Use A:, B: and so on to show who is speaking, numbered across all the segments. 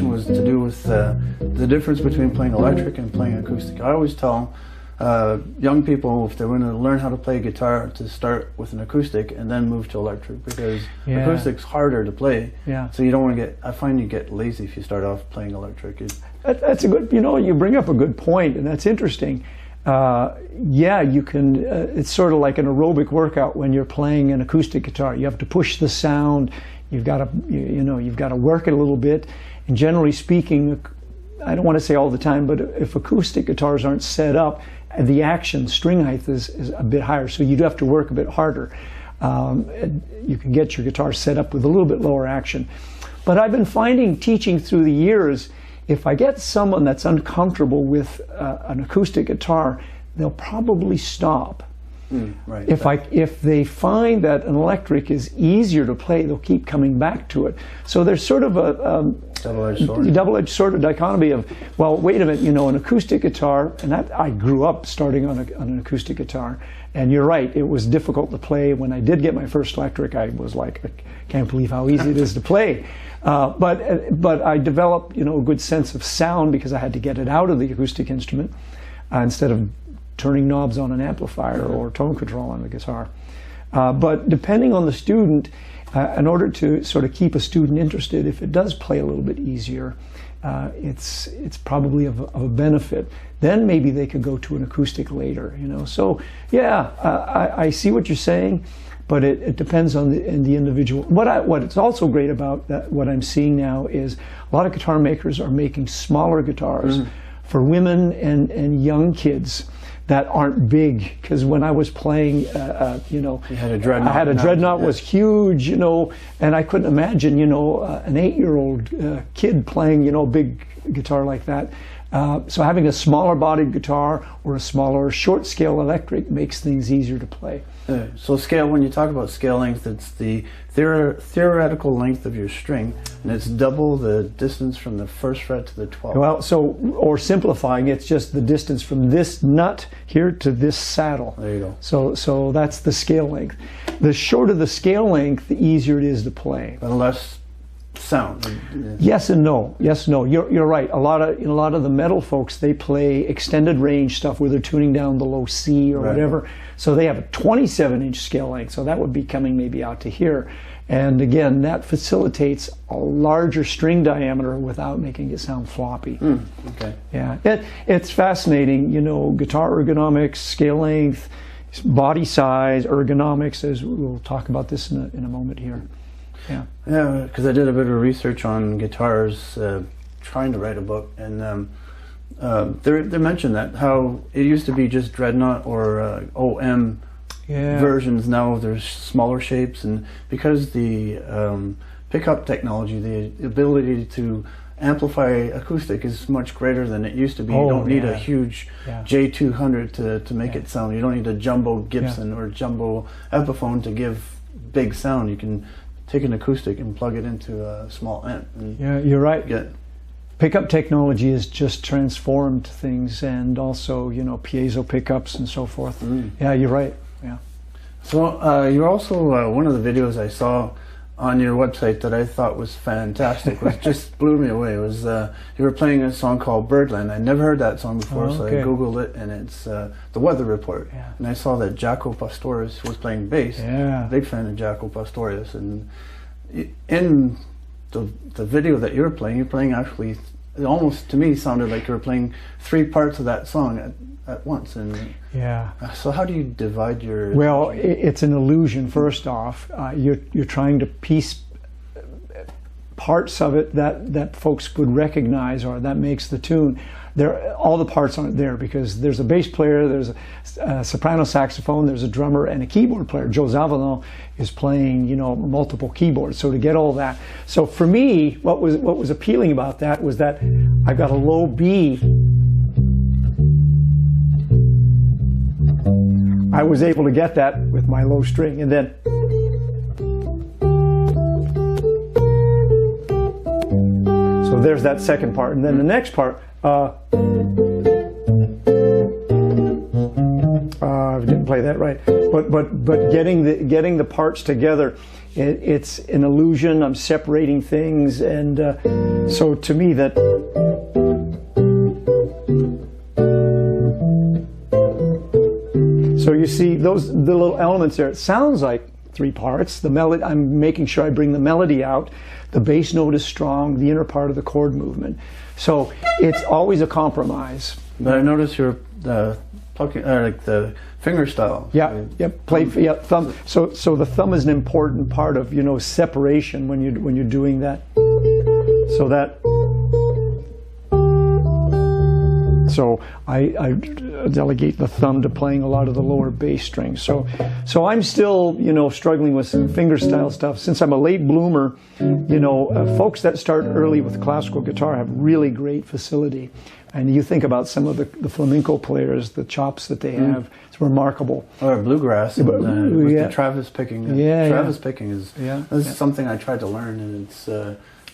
A: question was to do with the difference between playing electric and playing acoustic. I always tell young people, if they want to learn how to play guitar, to start with an acoustic and then move to electric, because acoustic's harder to play.
B: Yeah.
A: So you don't want to get, I find you get lazy if you start off playing electric.
B: That's a good, you bring up a good point, and that's interesting. Yeah, you can, it's sort of like an aerobic workout when you're playing an acoustic guitar. You have to push the sound, you've got to, you've got to work it a little bit, and generally speaking, I don't want to say all the time, but if acoustic guitars aren't set up, the action, string height is a bit higher, so you do have to work a bit harder. You can get your guitar set up with a little bit lower action. But I've been finding, teaching through the years, if I get someone that's uncomfortable with an acoustic guitar, they'll probably stop.
A: Right.
B: If they find that an electric is easier to play, they'll keep coming back to it. So there's sort of a double-edged sword of dichotomy of, well, wait a minute, an acoustic guitar, and I grew up starting on an acoustic guitar, and you're right, it was difficult to play. When I did get my first electric, I was like, I can't believe how easy it is to play. But I developed, a good sense of sound because I had to get it out of the acoustic instrument instead of turning knobs on an amplifier or tone control on the guitar. But depending on the student, in order to sort of keep a student interested, if it does play a little bit easier, it's probably of a benefit. Then maybe they could go to an acoustic later, So yeah, I see what you're saying, but it depends on the individual. What it's also great about that, what I'm seeing now is a lot of guitar makers are making smaller guitars for women and young kids that aren't big, because when I was playing, you
A: had a dreadnought.
B: I had a dreadnought, was huge, and I couldn't imagine, an 8-year-old kid playing, a big guitar like that. So having a smaller bodied guitar or a smaller short scale electric makes things easier to play.
A: So scale, when you talk about scale length, it's the theoretical length of your string, and it's double the distance from the first fret to the 12th.
B: Well, or simplifying, it's just the distance from this nut here to this saddle.
A: There you go.
B: So that's the scale length. The shorter the scale length, the easier it is to play.
A: But less sound.
B: Yes and no. Yes and no. You're right. A lot of the metal folks, they play extended range stuff where they're tuning down the low C or whatever. So they have a 27-inch scale length. So that would be coming maybe out to here. And again, that facilitates a larger string diameter without making it sound floppy.
A: Okay.
B: Yeah. It's fascinating. Guitar ergonomics, scale length, body size, ergonomics. As we'll talk about this in a moment here. Yeah.
A: Yeah, because I did a bit of research on guitars, trying to write a book, and they mentioned that how it used to be just dreadnought or OM versions. Now there's smaller shapes, and because the pickup technology, the ability to amplify acoustic is much greater than it used to be. You don't need a huge J200 to make it sound. You don't need a jumbo Gibson or jumbo Epiphone to give big sound. You can take an acoustic and plug it into a small amp. And
B: yeah, you're right. Pickup technology has just transformed things, and also, piezo pickups and so forth. Yeah, you're right. Yeah.
A: So you're also, one of the videos I saw on your website that I thought was fantastic, was just blew me away, was you were playing a song called Birdland. I never heard that song before, so I Googled it, and it's the Weather Report. Yeah. And I saw that Jaco Pastorius was playing bass. Yeah. Big fan of Jaco Pastorius. And in the video that you were playing, you're playing actually, it almost to me sounded like you were playing 3 parts of that song at once. And so how do you divide your...
B: Well, it's an illusion, first off. You're trying to piece parts of it that folks would recognize, or that makes the tune. All the parts aren't there, because there's a bass player, there's a soprano saxophone, there's a drummer, and a keyboard player. Joe Zavallon is playing, multiple keyboards. So to get all that, so for me, what was appealing about that was that I've got a low B. I was able to get that with my low string, and then so there's that second part, and then the next part. I didn't play play that right. But getting the parts together, it's an illusion. I'm separating things, and so to me that. So you see the little elements there. It sounds like 3 parts. The melody, I'm making sure I bring the melody out. The bass note is strong, the inner part of the chord movement. So it's always a compromise.
A: But I notice you're plucking, like the finger style.
B: Yeah, thumb. So the thumb is an important part of, you know, separation when you're doing that. So I delegate the thumb to playing a lot of the lower bass strings. So I'm still, you know, struggling with some finger style stuff. Since I'm a late bloomer, you know, folks that start early with classical guitar have really great facility. And you think about some of the flamenco players, the chops that they have, it's remarkable.
A: Or bluegrass, with the Travis picking. Travis picking is something I tried to learn, and it's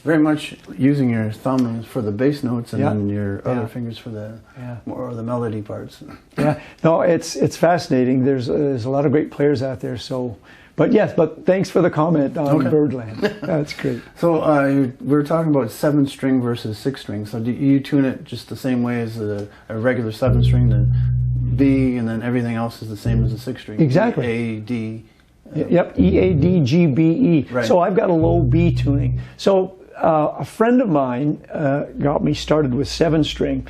A: very much using your thumb for the bass notes and then your other fingers for the more of the melody parts.
B: Yeah, no, it's fascinating. There's a lot of great players out there. So, but thanks for the comment on Birdland. That's great.
A: So we were talking about 7-string versus 6-string. So do you tune it just the same way as a regular 7-string, the B, and then everything else is the same as a 6-string?
B: Exactly.
A: A, D.
B: Yep, E, A, D, G, B, E.
A: Right.
B: So I've got a low B tuning. So a friend of mine got me started with 7-string,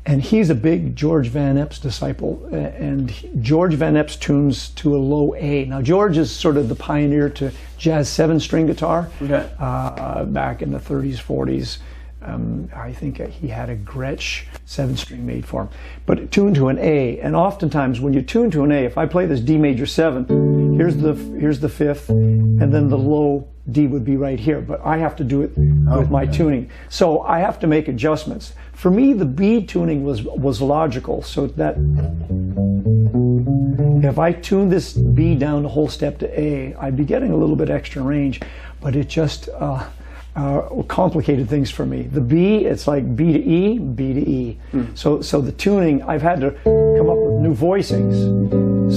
B: and he's a big George Van Epps disciple, and George Van Epps tunes to a low A. Now George is sort of the pioneer to jazz 7-string guitar back in the 30s, 40s. I think he had a Gretsch 7-string made for him, but it tuned to an A. And oftentimes when you tune to an A, if I play this D major 7, here's the 5th, and then the low D would be right here, but I have to do it with my tuning. So I have to make adjustments. For me, the B tuning was logical, so that if I tune this B down the whole step to A, I'd be getting a little bit extra range, but it just complicated things for me. The B, it's like B to E, B to E. So the tuning, I've had to come up with new voicings.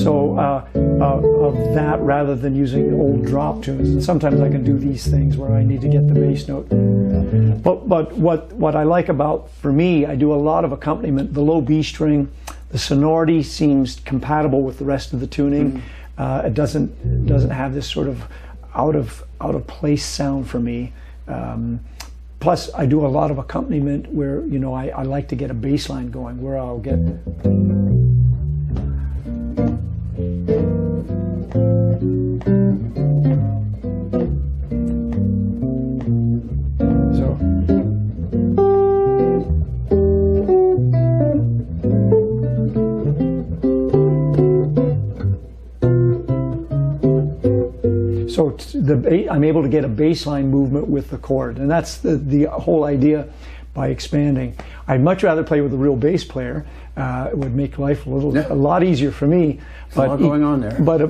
B: So of that, rather than using old drop tunes. And sometimes I can do these things where I need to get the bass note. But what I like about, for me, I do a lot of accompaniment. The low B string, the sonority seems compatible with the rest of the tuning. It doesn't have this sort of out of place sound for me. Plus, I do a lot of accompaniment where, you know, I like to get a bass line going, where I'll get. So I'm able to get a bass line movement with the chord, and that's the whole idea by expanding. I'd much rather play with a real bass player. It would make life a lot easier for me.
A: But a lot going on there.
B: But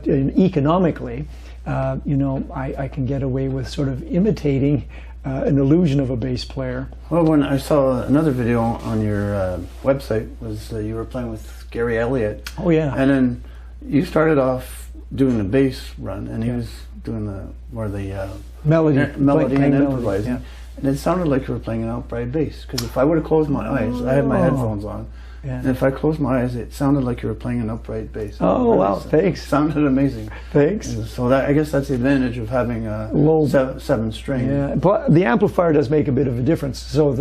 B: economically, you know, I can get away with sort of imitating an illusion of a bass player.
A: Well, when I saw another video on your website, was you were playing with Gary Elliott.
B: Oh yeah.
A: And then you started off doing the bass run, and he was doing the melody and improvising. Yeah. And it sounded like you were playing an outright bass, because if I would have closed my eyes, I had my headphones on, and if I closed my eyes, it sounded like you were playing an upright bass.
B: Oh wow, thanks.
A: It sounded amazing.
B: Thanks.
A: And so I guess that's the advantage of having a low 7-string.
B: Yeah, but the amplifier does make a bit of a difference. So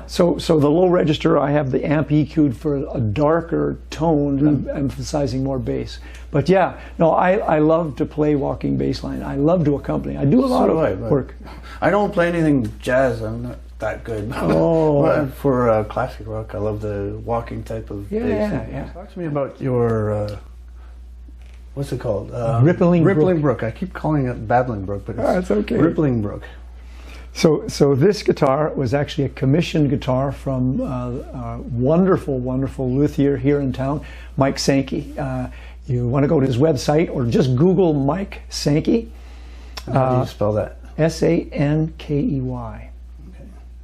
B: so the low register, I have the amp EQ'd for a darker tone, emphasizing more bass. But yeah, no, I love to play walking bass line. I love to accompany. I do a lot of work.
A: I don't play anything jazz. I'm not that good. But for classic rock, I love the walking type of bass.
B: Yeah.
A: Talk to me about your what's it called?
B: Rippling
A: Brook. I keep calling it Babbling Brook, but it's
B: okay.
A: Rippling Brook.
B: So this guitar was actually a commissioned guitar from a wonderful luthier here in town, Mike Sankey. You want to go to his website or just Google Mike Sankey.
A: How do you spell that?
B: Sankey. Okay.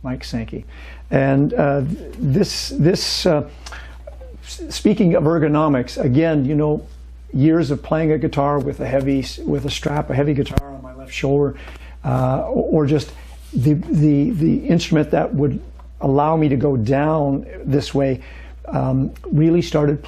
B: Mike Sankey. And speaking of ergonomics, again, you know, years of playing a guitar with a heavy guitar on my left shoulder, or just the instrument that would allow me to go down this way, really started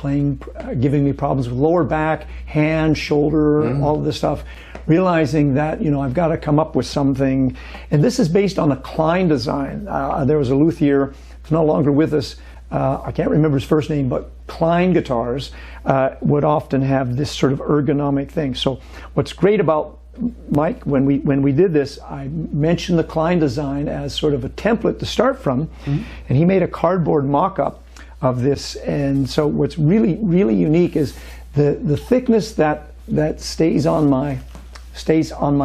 B: giving me problems with lower back, hand, shoulder, all of this stuff. Realizing that, you know, I've got to come up with something, and this is based on a Klein design. There was a luthier, who's no longer with us. I can't remember his first name, but Klein guitars would often have this sort of ergonomic thing. So what's great about Mike, when we did this, I mentioned the Klein design as sort of a template to start from, and he made a cardboard mock-up of this. And so what's really, really unique is the thickness that stays on my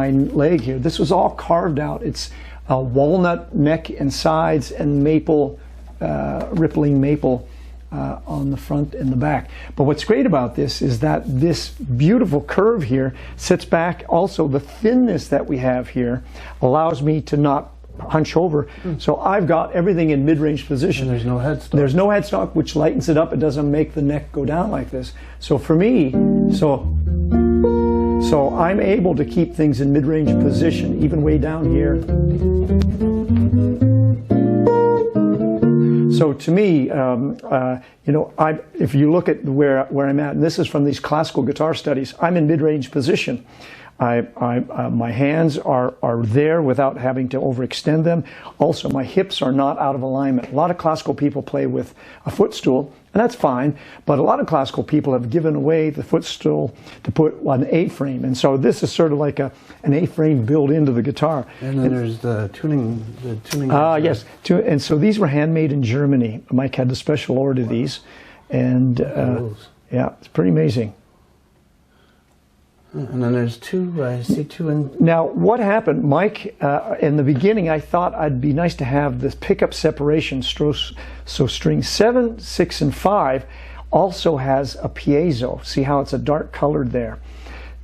B: leg here. This was all carved out. It's a walnut neck and sides and maple, rippling maple on the front and the back. But what's great about this is that this beautiful curve here sits back. Also, the thinness that we have here allows me to not hunch over. So I've got everything in mid-range position.
A: And there's no headstock.
B: There's no headstock, which lightens it up. It doesn't make the neck go down like this. So for me, so I'm able to keep things in mid-range position, even way down here. So to me, you know, if you look at where I'm at, and this is from these classical guitar studies, I'm in mid-range position. My hands are there without having to overextend them. Also, my hips are not out of alignment. A lot of classical people play with a footstool, and that's fine, but a lot of classical people have given away the footstool to put an A-frame, and so this is sort of like an A-frame built into the guitar.
A: And then there's the tuning.
B: Yes, and so these were handmade in Germany. Mike had to special order these, and yeah, it's pretty amazing.
A: And then there's two, I see two in...
B: Now, what happened, Mike, in the beginning, I thought I'd be nice to have this pickup separation. So string 7, 6, and 5 also has a piezo. See how it's a dark colored there?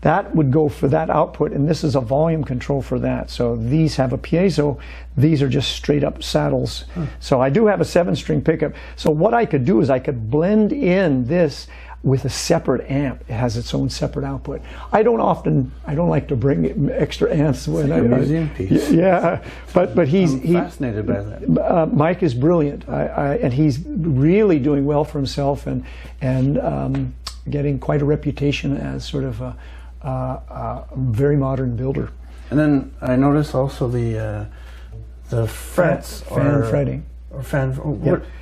B: That would go for that output, and this is a volume control for that. So these have a piezo. These are just straight up saddles. So I do have a 7-string pickup. So what I could do is I could blend in this with a separate amp. It has its own separate output. I don't like to bring extra amps when
A: it's like a museum piece.
B: Yeah, but he's
A: fascinated by that.
B: Mike is brilliant, and he's really doing well for himself, and getting quite a reputation as sort of a very modern builder.
A: And then I notice also the frets
B: fan fretting.
A: Or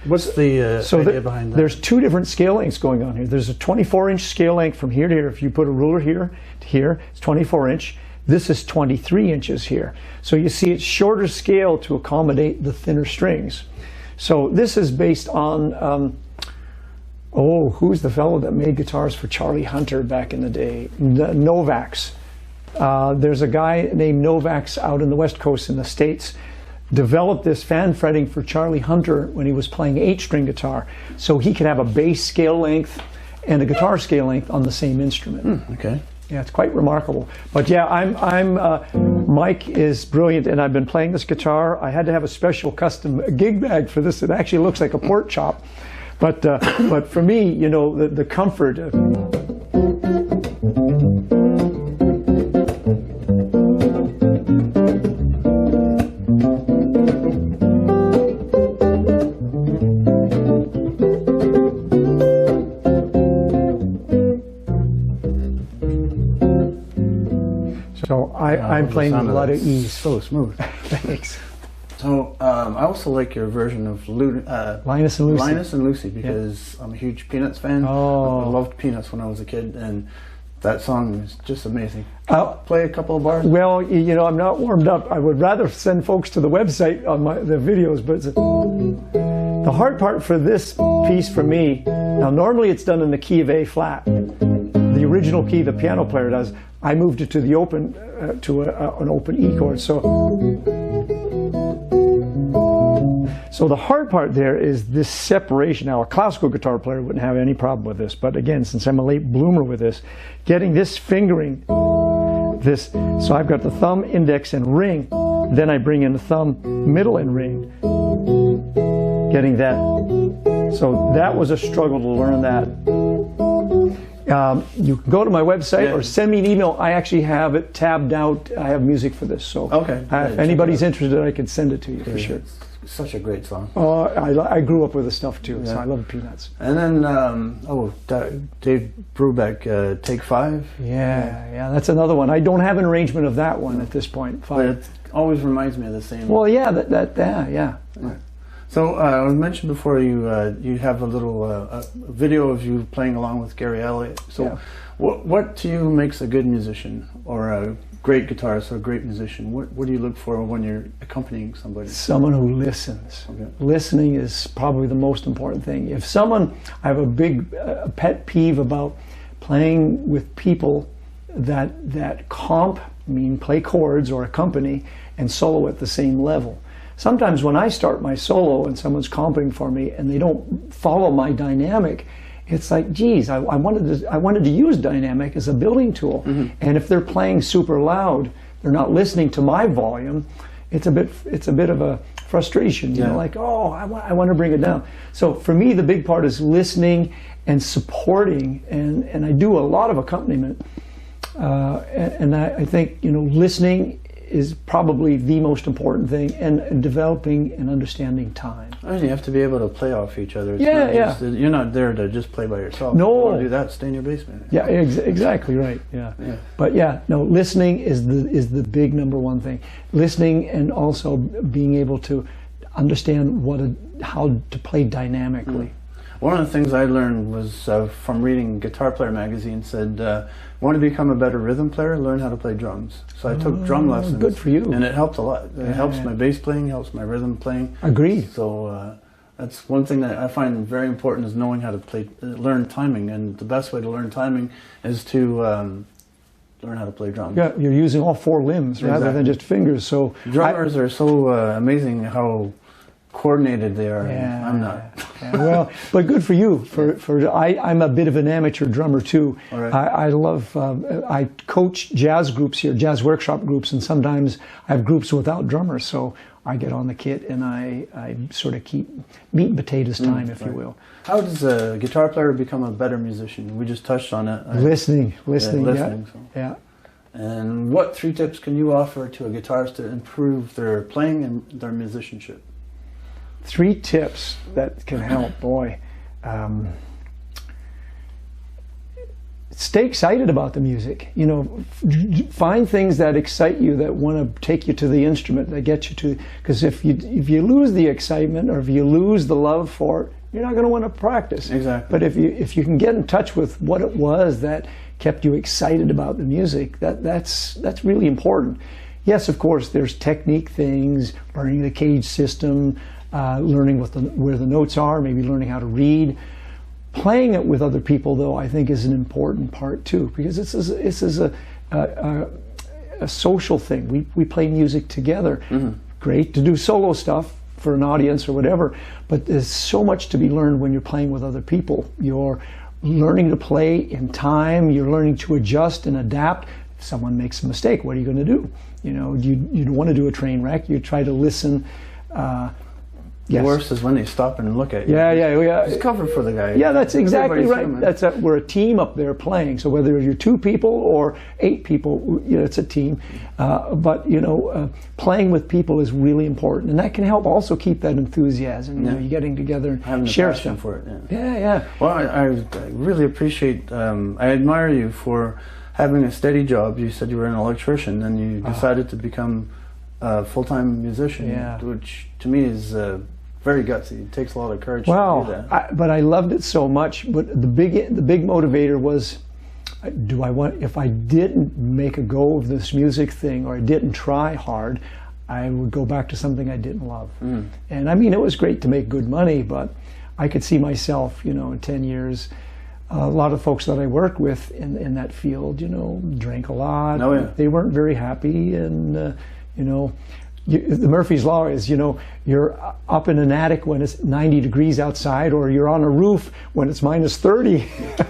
A: what's the idea behind that?
B: There's two different scale lengths going on here. There's a 24-inch scale length from here to here. If you put a ruler here to here, it's 24-inch. This is 23 inches here. So you see it's shorter scale to accommodate the thinner strings. So this is based on, who's the fellow that made guitars for Charlie Hunter back in the day? Novaks. There's a guy named Novaks out in the West Coast in the States, developed this fan fretting for Charlie Hunter when he was playing 8-string guitar, so he could have a bass scale length and a guitar scale length on the same instrument.
A: Okay.
B: Yeah, it's quite remarkable. But yeah, Mike is brilliant, and I've been playing this guitar. I had to have a special custom gig bag for this. It actually looks like a pork chop, but for me, you know, the comfort. So I'm playing with a lot of ease.
A: So smooth.
B: Thanks.
A: So I also like your version of
B: Linus and Lucy.
A: Linus and Lucy, because I'm a huge Peanuts fan. I loved Peanuts when I was a kid, and that song is just amazing. Play a couple of bars.
B: Well, you know, I'm not warmed up. I would rather send folks to the website on the videos, but the hard part for this piece for me, now normally it's done in the key of A flat, the original key the piano player does. I moved it to the open, an open E chord. So the hard part there is this separation. Now, a classical guitar player wouldn't have any problem with this, but again, since I'm a late bloomer with this, getting this fingering, so I've got the thumb, index, and ring, then I bring in the thumb, middle, and ring. getting that. So that was a struggle to learn that. You can go to my website or send me an email. I actually have it tabbed out. I have music for this. So if anybody's interested, I can send it to you for sure.
A: It's such a great song.
B: I grew up with the stuff too, so I love Peanuts.
A: And then, Dave Brubeck, Take 5.
B: Yeah, that's another one. I don't have an arrangement of that one at this point.
A: But it always reminds me of the same.
B: Well, yeah.
A: So I mentioned before you have a little video of you playing along with Gary Elliott. So what to you makes a good musician or a great guitarist or a great musician? What do you look for when you're accompanying somebody?
B: Someone who listens. Listening is probably the most important thing. If someone, I have a big pet peeve about playing with people that play chords or accompany and solo at the same level. Sometimes when I start my solo and someone's comping for me and they don't follow my dynamic, it's like, geez, I wanted to use dynamic as a building tool. And if they're playing super loud, they're not listening to my volume. It's a bit of a frustration, you know, like, I want to bring it down. So for me, the big part is listening and supporting, and I do a lot of accompaniment. And I think, listening is probably the most important thing, and developing and understanding time.
A: You have to be able to play off each other. You're not there to just play by yourself.
B: No.
A: If you want to do that, stay in your basement.
B: Yeah, exactly right. Yeah. But listening is the big number one thing. Listening and also being able to understand how to play dynamically.
A: One of the things I learned was from reading Guitar Player magazine said, want to become a better rhythm player, learn how to play drums. So I took drum lessons.
B: Good for you.
A: And it helped a lot. It helps my bass playing, helps my rhythm playing.
B: Agreed.
A: So that's one thing that I find very important is knowing how to learn timing. And the best way to learn timing is to learn how to play drums.
B: Yeah, you're using all four limbs rather than just fingers. So
A: drummers are so amazing how coordinated they are.
B: Yeah,
A: I'm not.
B: Well, but good for you. I'm a bit of an amateur drummer too.
A: Right.
B: I love. I coach jazz groups here, jazz workshop groups, and sometimes I have groups without drummers. So I get on the kit and I sort of keep meat and potatoes time, if you will.
A: How does a guitar player become a better musician? We just touched on it.
B: Listening.
A: Yeah. And what 3 tips can you offer to a guitarist to improve their playing and their musicianship?
B: 3 tips that can help, boy. Stay excited about the music. Find things that excite you, that want to take you to the instrument, that get you to. Because if you lose the excitement or if you lose the love for it, you're not going to want to practice.
A: Exactly.
B: But if you can get in touch with what it was that kept you excited about the music, that's really important. Yes, of course, there's technique things, learning the cage system. Learning where the notes are, maybe learning how to read. Playing it with other people, though, I think is an important part too, because this is a social thing. We play music together. Great to do solo stuff for an audience or whatever, but there's so much to be learned when you're playing with other people. You're learning to play in time. You're learning to adjust and adapt. If someone makes a mistake, what are you going to do? You don't want to do a train wreck. You try to listen.
A: The worst is when they stop and look at you.
B: Yeah.
A: Just cover for the guy.
B: Yeah, that's exactly right. We're a team up there playing. So whether you're 2 people or 8 people, it's a team. But playing with people is really important, and that can help also keep that enthusiasm. You're getting together and share stuff
A: for it.
B: Yeah.
A: Well, I really appreciate. I admire you for having a steady job. You said you were an electrician, and you decided to become a full-time musician, which to me is very gutsy. It takes a lot of courage to do that.
B: But I loved it so much. But the big motivator was, if I didn't make a go of this music thing, or I didn't try hard, I would go back to something I didn't love. And I mean, it was great to make good money, but I could see myself, in 10 years. A lot of folks that I work with in that field, drank a lot.
A: Oh, yeah.
B: They weren't very happy, and the Murphy's Law is, you're up in an attic when it's 90 degrees outside, or you're on a roof when it's minus 30.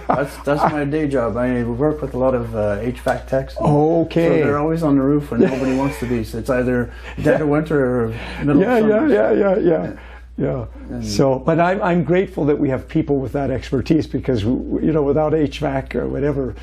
A: That's my day job. I work with a lot of HVAC techs.
B: Okay.
A: So they're always on the roof when nobody wants to be. So it's either dead of winter or middle of summer.
B: Yeah. Yeah. So, but I'm grateful that we have people with that expertise, because without HVAC or whatever,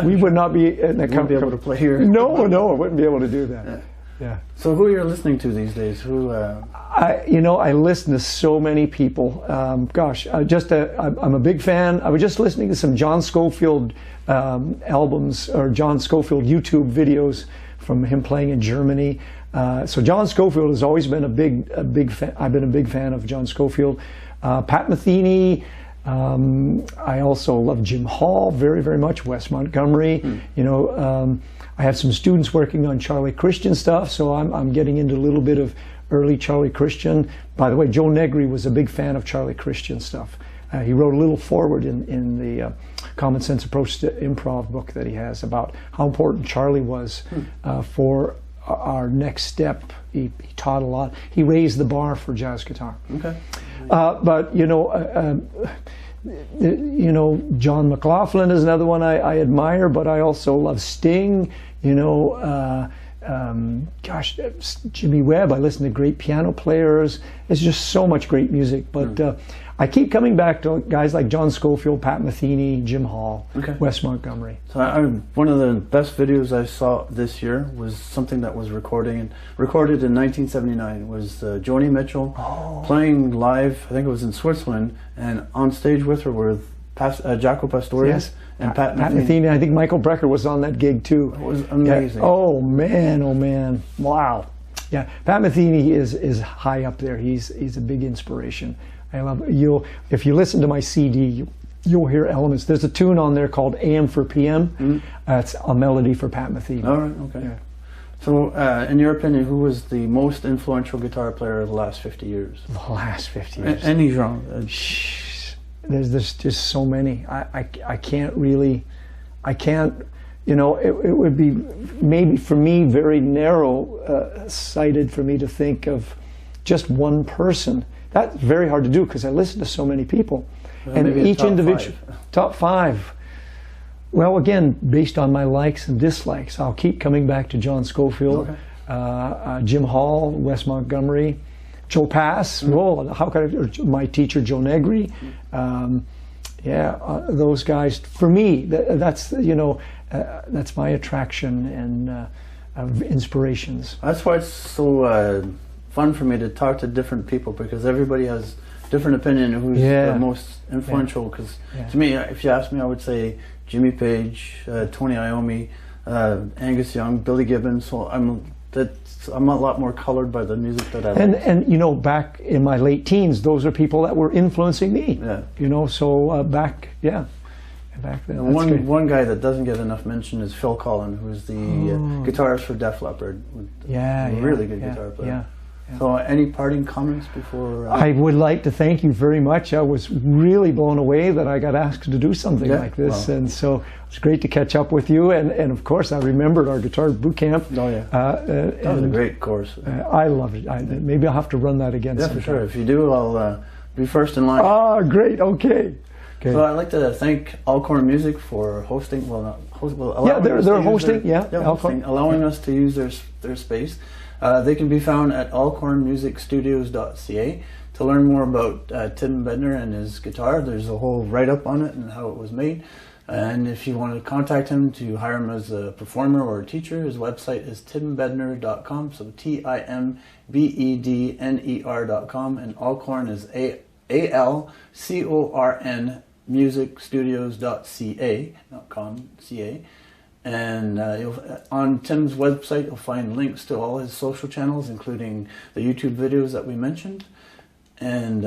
B: we would not be in a
A: be able to play here.
B: No, I wouldn't be able to do that. Yeah.
A: So who are you listening to these days? Who?
B: I listen to so many people. I'm a big fan. I was just listening to some John Scofield albums, or John Scofield YouTube videos from him playing in Germany. So John Scofield has always been a big fan. I've been a big fan of John Scofield. Pat Metheny. I also love Jim Hall very, very much. Wes Montgomery. I have some students working on Charlie Christian stuff, so I'm getting into a little bit of early Charlie Christian. By the way, Joe Negri was a big fan of Charlie Christian stuff. He wrote a little foreword in the Common Sense Approach to Improv book that he has about how important Charlie was for our next step. He taught a lot. He raised the bar for jazz guitar.
A: Okay.
B: But John McLaughlin is another one I admire, but I also love Sting. Jimmy Webb. I listen to great piano players. There's just so much great music. But I keep coming back to guys like John Scofield, Pat Metheny, Jim Hall, Wes Montgomery.
A: So one of the best videos I saw this year was something that was recorded in 1979. It was Joni Mitchell playing live. I think it was in Switzerland, and on stage with her were Jaco Pastorius and Pat Metheny.
B: I think Michael Brecker was on that gig too.
A: It was amazing.
B: Yeah. Oh man, wow. Yeah, Pat Metheny is high up there. He's a big inspiration. I love if you listen to my CD, you'll hear elements. There's a tune on there called AM for PM. It's a melody for Pat Metheny.
A: All right, okay. Yeah. So, in your opinion, who was the most influential guitar player of the last 50 years?
B: The last 50 years.
A: Any genre.
B: There's just so many. I can't really, it would be maybe for me very narrow sighted for me to think of just one person. That's very hard to do because I listen to so many people. And each individual, top five. Well, again, based on my likes and dislikes, I'll keep coming back to John Scofield, Jim Hall, Wes Montgomery, Joe Pass. Well, how could my teacher Joe Negri? Those guys. For me, that's my attraction and inspirations.
A: That's why it's so fun for me to talk to different people, because everybody has different opinion of who's the most influential. Because to me, if you ask me, I would say Jimmy Page, Tony Iommi, Angus Young, Billy Gibbons. So I'm a lot more colored by the music that I like.
B: And back in my late teens, those are people that were influencing me. So back then.
A: One guy that doesn't get enough mention is Phil Collin, who's the guitarist for Def Leppard. Really good guitar player. So any parting comments before?
B: I would like to thank you very much. I was really blown away that I got asked to do something like this. And so it's great to catch up with you. And of course, I remembered our guitar boot camp.
A: That was a great course.
B: I loved it. Maybe I'll have to run that again sometime.
A: For sure. If you do, I'll be first in line.
B: Great. Okay.
A: So I'd like to thank Alcorn Music for hosting.
B: They're hosting.
A: Allowing us to use their space. They can be found at alcornmusicstudios.ca. To learn more about Tim Bedner and his guitar, there's a whole write-up on it and how it was made. And if you want to contact him to hire him as a performer or a teacher, his website is timbedner.com, so TIMBEDNER.com, and Alcorn is ALCORN musicstudios.ca, not com, CA. And on Tim's website, you'll find links to all his social channels, including the YouTube videos that we mentioned. And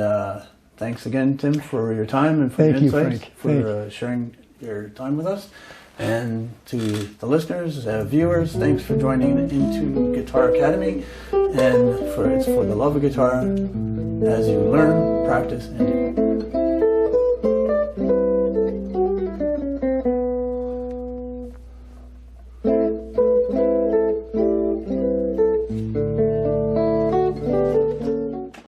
A: thanks again, Tim, for your time and for your insights, for sharing your time with us. And to the listeners, viewers, thanks for joining into Guitar Academy. And it's for the love of guitar as you learn, practice, and do.